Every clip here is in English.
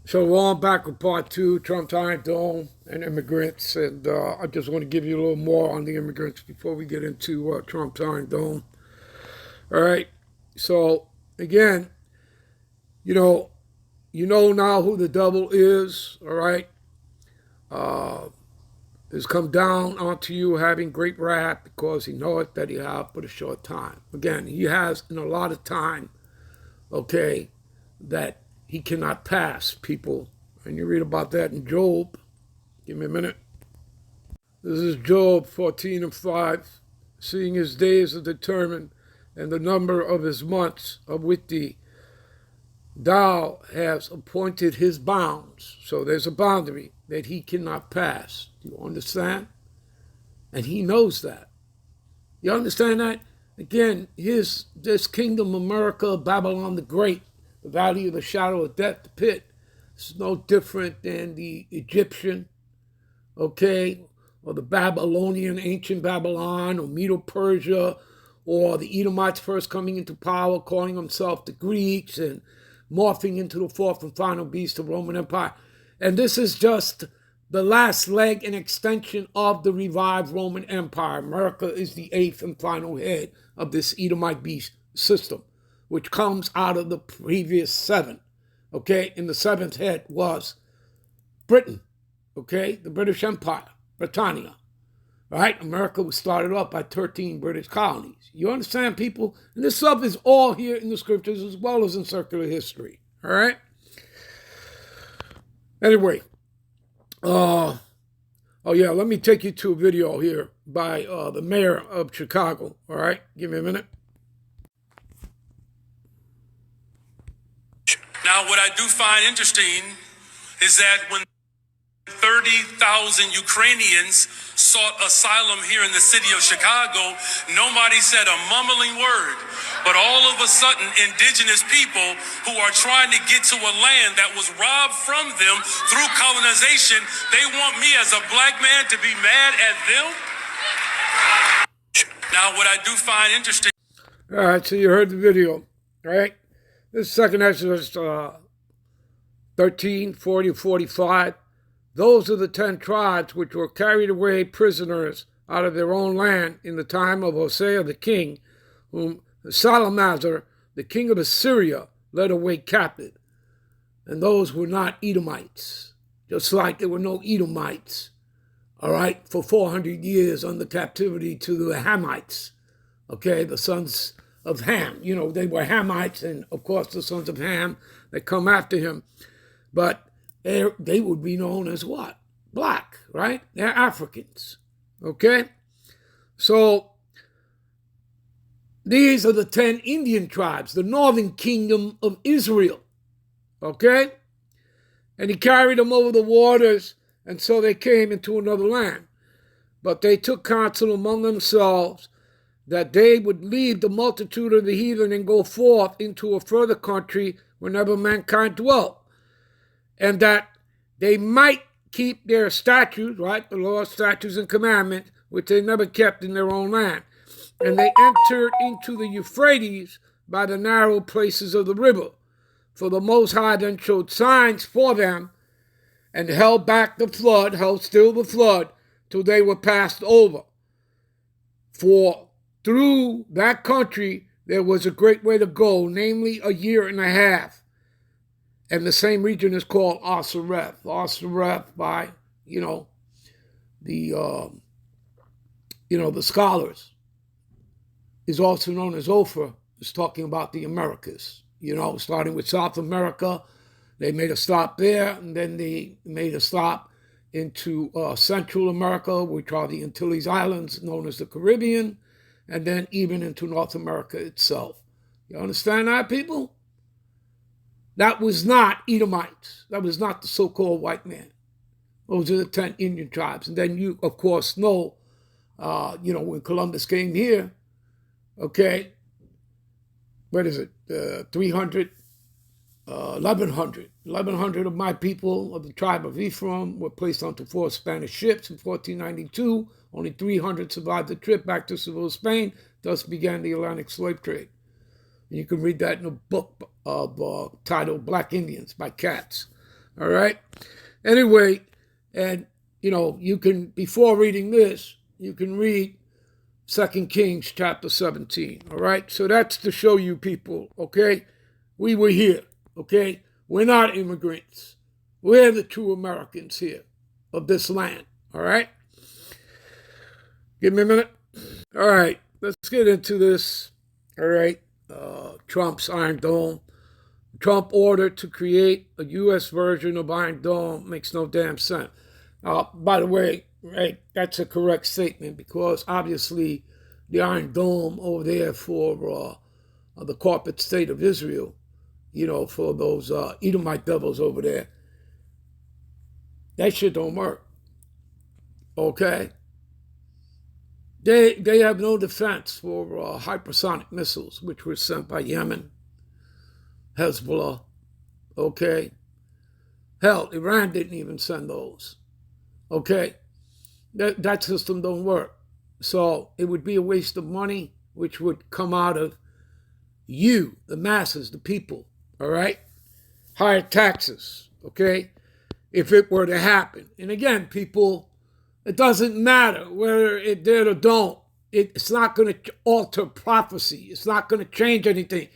So we're on back with part two, Trump-Dome and immigrants. And I just want to give you a little more on the immigrants before we get into Trump-Dome. All right. So again, you know, now who the devil is. All right. Has come down onto you having great wrath because he knoweth that he have but a short time. Again, he has in a lot of time, okay, that he cannot pass people. And you read about that in Job. Give me a minute. This is Job 14:5. Seeing his days are determined, and the number of his months are with thee. Thou hast appointed his bounds. So there's a boundary that he cannot pass. Do you understand? And he knows that. You understand that? Again, this kingdom, America, Babylon the Great, the valley of the shadow of death, the pit, is no different than the Egyptian, okay, or the Babylonian, ancient Babylon, or Medo-Persia, or the Edomites first coming into power, calling themselves the Greeks, and morphing into the fourth and final beast of the Roman Empire. And this is just the last leg and extension of the revived Roman Empire. America is the eighth and final head of this Edomite beast system, which comes out of the previous seven. Okay, and the seventh head was Britain, okay, the British Empire, Britannia. Right? America was started off by 13 British colonies. You understand, people? And this stuff is all here in the scriptures as well as in circular history. All right? Anyway, oh yeah, let me take you to a video here by the mayor of Chicago. All right? Give me a minute. Now, what I do find interesting is that when 30,000 Ukrainians sought asylum here in the city of Chicago, nobody said a mumbling word. But all of a sudden, indigenous people who are trying to get to a land that was robbed from them through colonization, they want me as a black man to be mad at them? Now, what I do find interesting... All right, so you heard the video, all right? This second Exodus 13:40-45. Those are the 10 tribes which were carried away prisoners out of their own land in the time of Hosea the king, whom Salamazar, the king of Assyria, led away captive. And those were not Edomites, just like there were no Edomites, all right, for 400 years under captivity to the Hamites, okay, the sons of Ham. You know, they were Hamites, and of course the sons of Ham that come after him. But they would be known as what? Black, right? They're Africans, okay? So these are the 10 Indian tribes, the northern kingdom of Israel, okay? And he carried them over the waters, and so they came into another land. But they took counsel among themselves that they would leave the multitude of the heathen and go forth into a further country whenever mankind dwelt, and that they might keep their statutes, right, the laws, statutes, and commandments, which they never kept in their own land. And they entered into the Euphrates by the narrow places of the river. For the Most High then showed signs for them and held back the flood, held still the flood, till they were passed over. For through that country there was a great way to go, namely a year and a half. And the same region is called Asareth. Asareth by, the scholars, is also known as Ophir. It's talking about the Americas. Starting with South America, they made a stop there, and then they made a stop into Central America, which are the Antilles Islands, known as the Caribbean, and then even into North America itself. You understand that, people? That was not Edomites. That was not the so-called white man. Those are the 10 Indian tribes. And then you, of course, know, when Columbus came here, okay, what is it, 300, 1,100. 1,100 of my people of the tribe of Ephraim were placed onto 4 Spanish ships in 1492. Only 300 survived the trip back to Seville, Spain. Thus began the Atlantic slave trade. You can read that in a book of titled Black Indians by Katz. All right. Anyway, and you can, before reading this, you can read 2 Kings chapter 17. All right. So that's to show you people, okay, we were here. Okay. We're not immigrants. We're the true Americans here of this land. All right. Give me a minute. All right. Let's get into this. All right. Trump's Iron Dome. Trump ordered to create a U.S. version of Iron Dome makes no damn sense. By the way, right, that's a correct statement because obviously the Iron Dome over there for the corporate state of Israel, for those Edomite devils over there, that shit don't work. Okay? They have no defense for hypersonic missiles, which were sent by Yemen, Hezbollah, okay? Hell, Iran didn't even send those, okay? That system don't work. So it would be a waste of money, which would come out of you, the masses, the people, all right? Higher taxes, okay? If it were to happen. And again, people, it doesn't matter whether it did or don't. It's not going to alter prophecy. It's not going to change anything.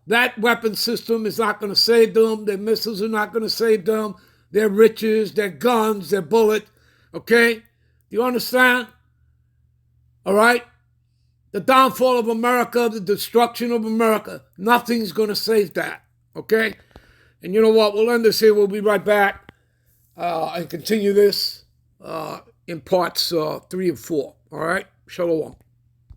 That weapon system is not going to save them. Their missiles are not going to save them. Their riches, their guns, their bullets. Okay? Do you understand? All right? The downfall of America, the destruction of America, nothing's going to save that. Okay? And you know what? We'll end this here. We'll be right back and continue this in parts 3 and 4. All right? Shalom.